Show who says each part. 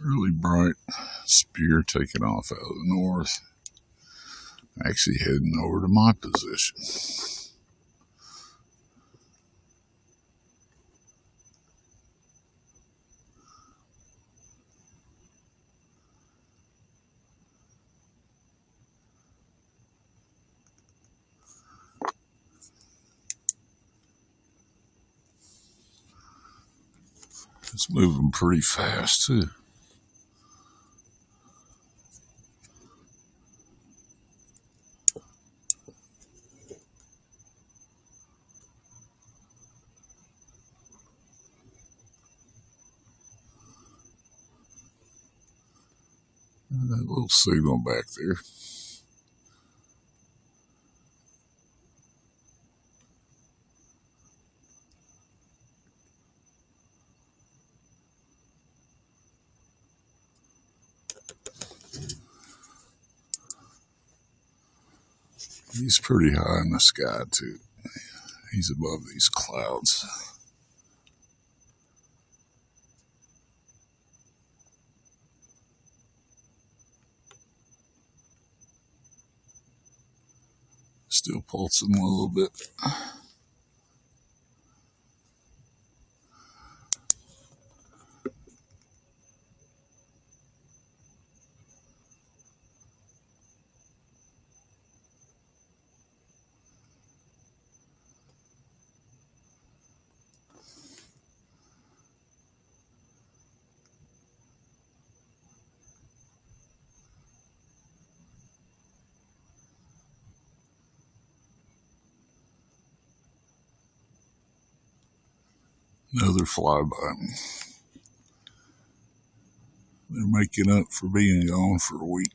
Speaker 1: Really bright spear taking off out of the north. Actually heading over to my position. It's moving pretty fast too. That little signal back there. He's pretty high in the sky too. He's above these clouds. Still pulsing a little bit. Another flyby. They're making up for being gone for a week.